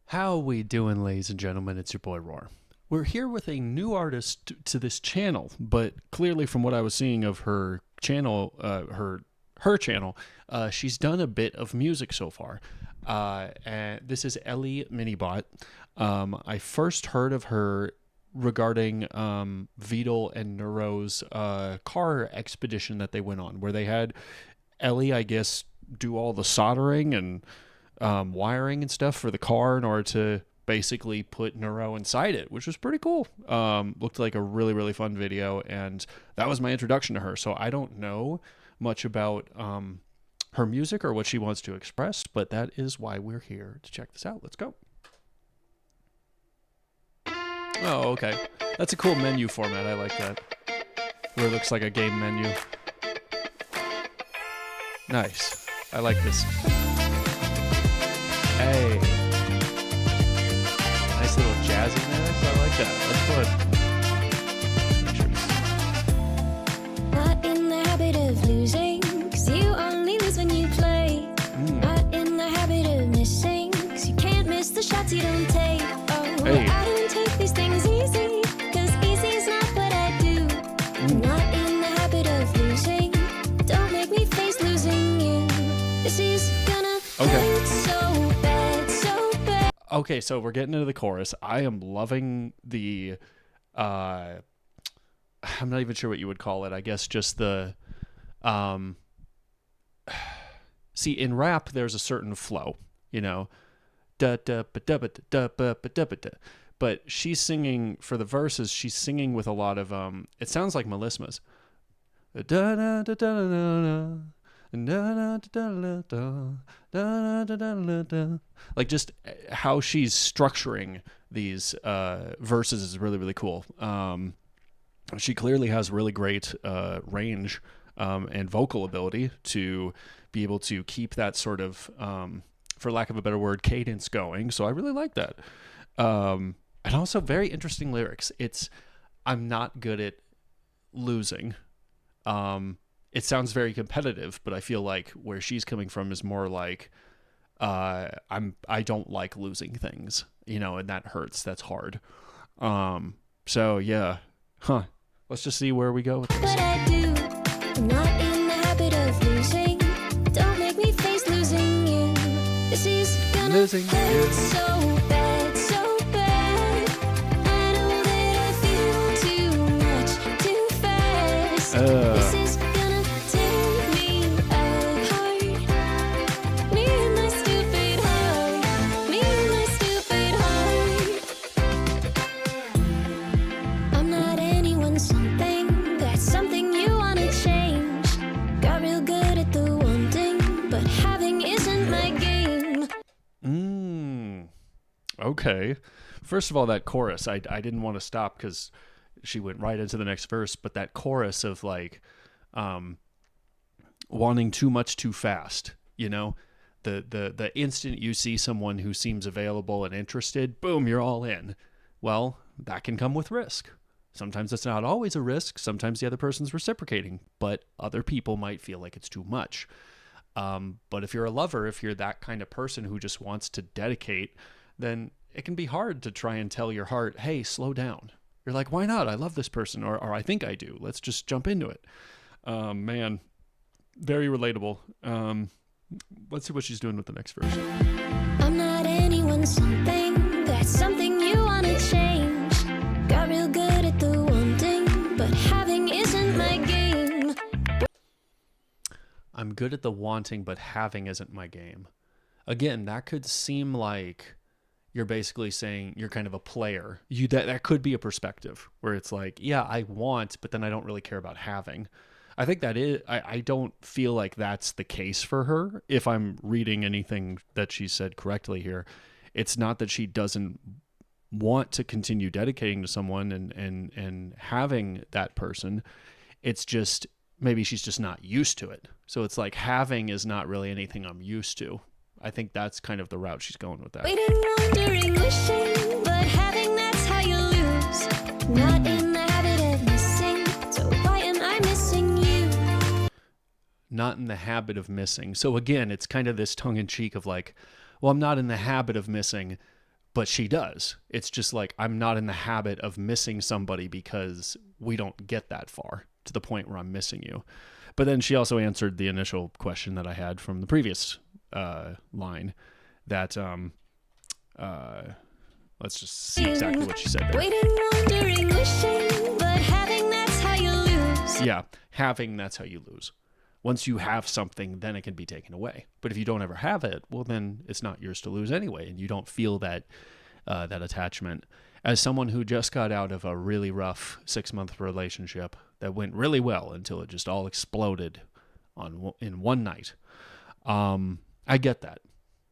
How we doing, ladies and gentlemen? It's your boy Roar. We're here with a new artist to this channel, but clearly from what I was seeing of her channel, her channel, she's done a bit of music so far. And this is Ellie Minibot. I first heard of her regarding Vidal and Neuro's car expedition that they went on, where they had Ellie, I guess, do all the soldering and wiring and stuff for the car in order to basically put Neuro inside it, which was pretty cool. Looked like a really, really fun video, and that was my introduction to her. So I don't know much about her music or what she wants to express, but that is why we're here to check this out. Let's go. Oh, okay. That's a cool menu format. I like that. Where it looks like a game menu. Nice. I like this. Hey. Nice little jazziness. I like that. That's fun. Not in the habit of losing, 'cause you only lose when you play. Not in the habit of missing, 'cause you can't miss the shots you don't take. Oh, hey. I don't take these things easy, 'cause easy's not what I do. Not in the habit of losing, don't make me face losing you. This is gonna hurt so bad, so bad. Okay, so we're getting into the chorus. I am loving the I'm not even sure what you would call it. I guess just the see, in rap there's a certain flow, you know. Da da ba da ba da ba ba da ba da. But she's singing for the verses, she's singing with a lot of it sounds like melismas. Da da da da da da. Like just how she's structuring these verses is really, really cool. She clearly has really great range and vocal ability to be able to keep that sort of, for lack of a better word, cadence going. So I really like that. And also very interesting lyrics. I'm not good at losing. It sounds very competitive, but I feel like where she's coming from is more like I don't like losing things, you know, and that hurts. That's hard. So yeah, let's just see where we go with this. But I do. I'm not in the habit of losing. Don't make me face losing you. This is gonna Losing hurt you. so bad, so bad. I know that I feel too much, too fast. This is gonna tear me apart. Me and my stupid heart. Me and my stupid heart. I'm not anyone's something. That's something you wanna change. Got real good at the wanting, but having isn't my game. Okay. First of all, that chorus, I didn't want to stop because she went right into the next verse, but that chorus of like wanting too much too fast, you know, the instant you see someone who seems available and interested, boom, you're all in. Well, that can come with risk. Sometimes it's not always a risk. Sometimes the other person's reciprocating, but other people might feel like it's too much. But if you're a lover, if you're that kind of person who just wants to dedicate, then it can be hard to try and tell your heart, hey, slow down. You're like, why not? I love this person, or I think I do. Let's just jump into it. Man, very relatable. Let's see what she's doing with the next verse. I'm not anyone's something. That's something you wanna change. Got real good at the wanting, but having isn't my game. I'm good at the wanting, but having isn't my game. Again, that could seem like you're basically saying you're kind of a player. That could be a perspective where it's like, yeah, I want, but then I don't really care about having. I think that is, I don't feel like that's the case for her. If I'm reading anything that she said correctly here, it's not that she doesn't want to continue dedicating to someone and having that person. It's just, maybe she's just not used to it. So it's like having is not really anything I'm used to. I think that's kind of the route she's going with that. Waiting, wondering, wishing, but having, that's how you lose. Not in the habit of missing, so why am I missing you? Not in the habit of missing. So again, it's kind of this tongue in cheek of like, well, I'm not in the habit of missing, but she does. It's just like, I'm not in the habit of missing somebody because we don't get that far to the point where I'm missing you. But then she also answered the initial question that I had from the previous line that, let's just see exactly what she said there. Waiting, wondering, wishing, but having, that's how you lose. Yeah, having, that's how you lose. Once you have something, then it can be taken away. But if you don't ever have it, well, then it's not yours to lose anyway, and you don't feel that that attachment. As someone who just got out of a really rough 6-month relationship that went really well until it just all exploded in one night, I get that.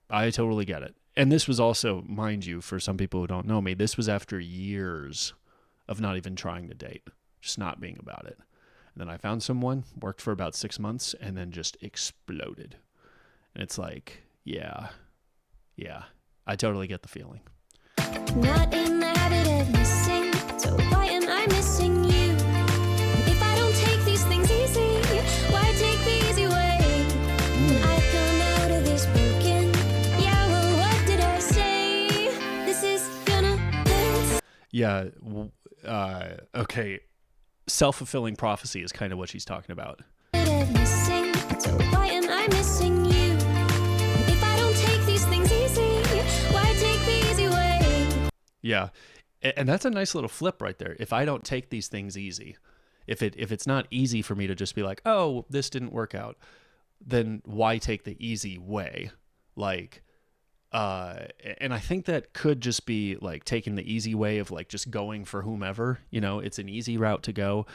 I totally get it. And this was also, mind you, for some people who don't know me, this was after years of not even trying to date, just not being about it. Then I found someone, worked for about 6 months, and then just exploded. And it's like, yeah, I totally get the feeling. Not in the habit of missing, so why am I missing you? If I don't take these things easy, why take the easy way? I come out of this broken. Yeah, well, what did I say? This is gonna hurt. Yeah, okay. Self-fulfilling prophecy is kind of what she's talking about. Missing, so why am I missing you? If I don't take these things easy, why take the easy way? Yeah, and that's a nice little flip right there. If I don't take these things easy, if it's not easy for me to just be like, oh, this didn't work out, then why take the easy way? Like, and I think that could just be like taking the easy way of like just going for whomever, it's an easy route to go.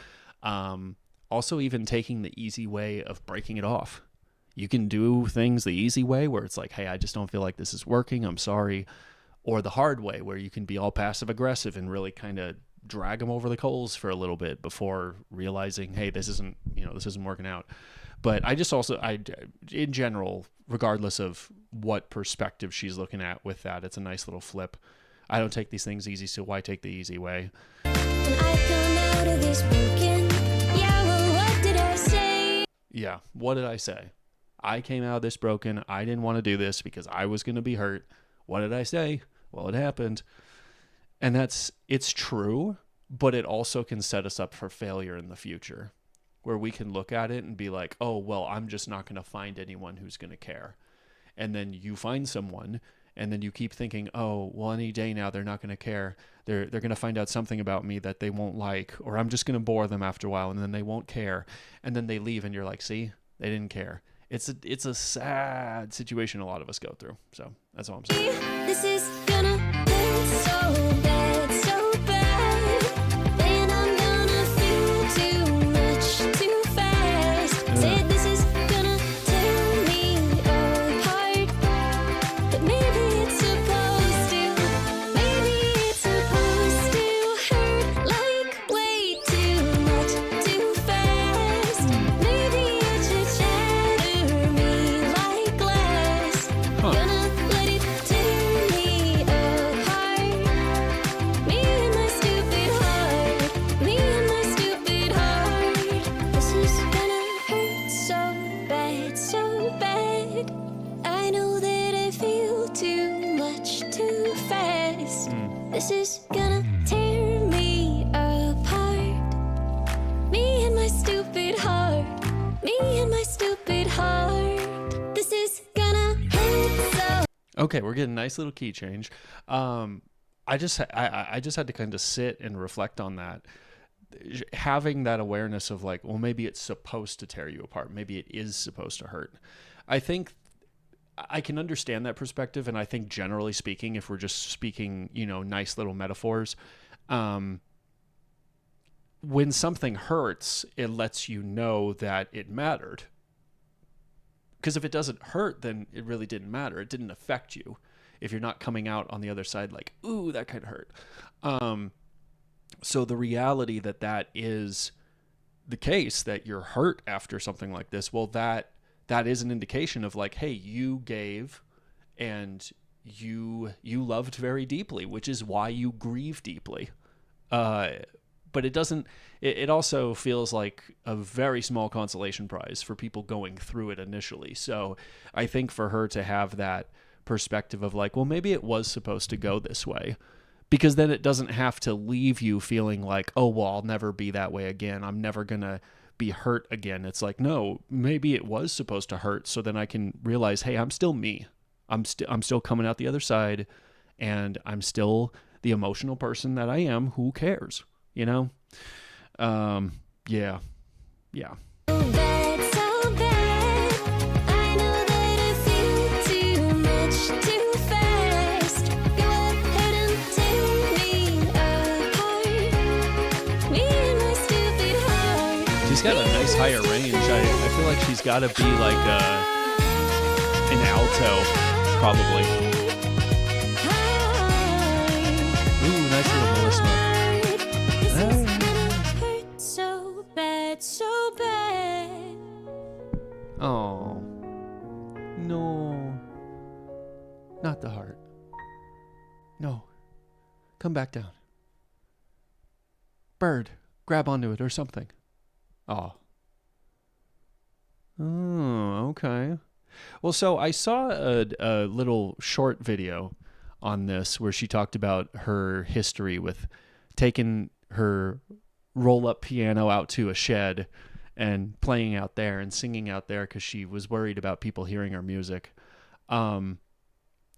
Also even taking the easy way of breaking it off. You can do things the easy way where it's like, hey, I just don't feel like this is working. I'm sorry. Or the hard way where you can be all passive aggressive and really kind of drag them over the coals for a little bit before realizing, hey, this isn't working out. But I just also, in general, regardless of what perspective she's looking at with that, it's a nice little flip. I don't take these things easy, so why take the easy way? When I come out of this broken, yeah, well, what did I say? Yeah, what did I say? I came out of this broken. I didn't want to do this because I was going to be hurt. What did I say? Well, it happened. And it's true, but it also can set us up for failure in the future, where we can look at it and be like, oh, well, I'm just not going to find anyone who's going to care. And then you find someone, and then you keep thinking, oh, well, any day now they're not going to care. They're going to find out something about me that they won't like, or I'm just going to bore them after a while, and then they won't care. And then they leave, and you're like, see, they didn't care. It's a sad situation a lot of us go through. So that's all I'm saying. This is gonna hurt so bad, so bad. Then I'm gonna feel too much too fast. Said this is gonna tear me apart. But maybe it's supposed to hurt like way too much too fast. Maybe it should shatter me like glass. Gonna let it tear me apart. Me and my stupid heart. Me and my stupid heart. This is gonna hurt so bad, so bad. I know that I feel too much too fast. This is gonna tear me apart. Me and my stupid heart. Me and my stupid heart. This is gonna hurt so. Okay, we're getting a nice little key change. I just had to kind of sit and reflect on that. Having that awareness of like, well, maybe it's supposed to tear you apart. Maybe it is supposed to hurt. I think I can understand that perspective. And I think generally speaking, if we're just speaking, nice little metaphors, when something hurts, it lets you know that it mattered. Because if it doesn't hurt, then it really didn't matter. It didn't affect you. If you're not coming out on the other side like, ooh, that kind of hurt. So the reality that is the case, that you're hurt after something like this, well, that is an indication of like, hey, you gave and you loved very deeply, which is why you grieve deeply. But it also feels like a very small consolation prize for people going through it initially. So I think for her to have that perspective of like, well, maybe it was supposed to go this way, because then it doesn't have to leave you feeling like, oh, well, I'll never be that way again. I'm never going to be hurt again. It's like, no, maybe it was supposed to hurt. So then I can realize, hey, I'm still me. I'm still coming out the other side, and I'm still the emotional person that I am. Who cares? You know? Yeah. That's so bad. I know that I feel too much too fast. Go ahead and take me apart. Me and my stupid heart. She's got a nice higher range. I feel like she's got to be like an alto, probably. Ooh, nice little melisma. This is gonna hurt so bad, so bad. Oh, no. Not the heart. No. Come back down. Bird, grab onto it or something. Oh. Oh, okay. Well, so I saw a little short video on this where she talked about her history with taking her roll-up piano out to a shed and playing out there and singing out there because she was worried about people hearing her music. And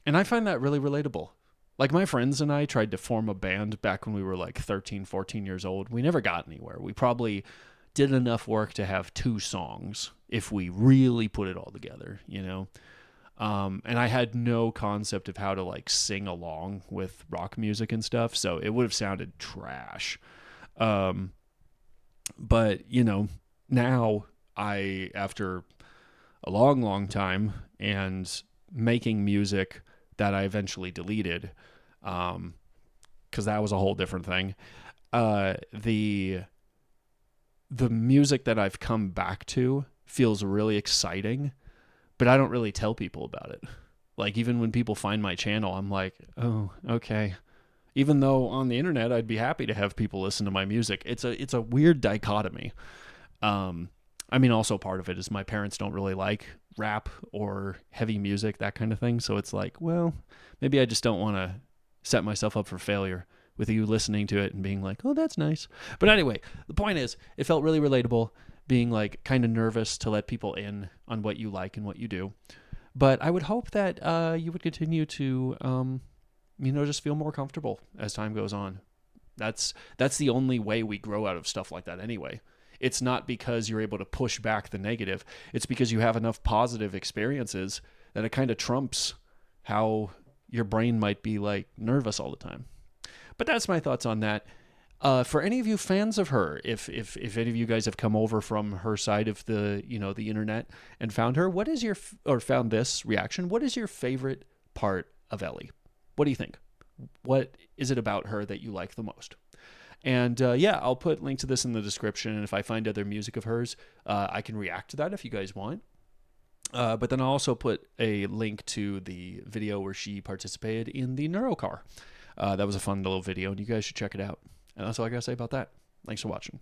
I find that really relatable. Like, my friends and I tried to form a band back when we were like 13, 14 years old. We never got anywhere. We probably did enough work to have 2 songs if we really put it all together, you know? And I had no concept of how to like sing along with rock music and stuff, so it would have sounded trash. But, you know, now after a long, long time and making music that I eventually deleted, because that was a whole different thing, the music that I've come back to feels really exciting, but I don't really tell people about it. Like, even when people find my channel, I'm like, oh, okay. Even though on the internet, I'd be happy to have people listen to my music. It's a weird dichotomy. I mean, also part of it is my parents don't really like rap or heavy music, that kind of thing. So it's like, well, maybe I just don't want to set myself up for failure with you listening to it and being like, oh, that's nice. But anyway, the point is, it felt really relatable, being like kind of nervous to let people in on what you like and what you do. But I would hope that you would continue to, just feel more comfortable as time goes on. That's the only way we grow out of stuff like that anyway. It's not because you're able to push back the negative. It's because you have enough positive experiences that it kind of trumps how your brain might be like nervous all the time. But that's my thoughts on that. For any of you fans of her, if any of you guys have come over from her side of the internet and found her, or found this reaction, what is your favorite part of Ellie? What do you think? What is it about her that you like the most? And I'll put link to this in the description. And if I find other music of hers, I can react to that if you guys want. But then I'll also put a link to the video where she participated in the Neurocar. That was a fun little video, and you guys should check it out. And that's all I got to say about that. Thanks for watching.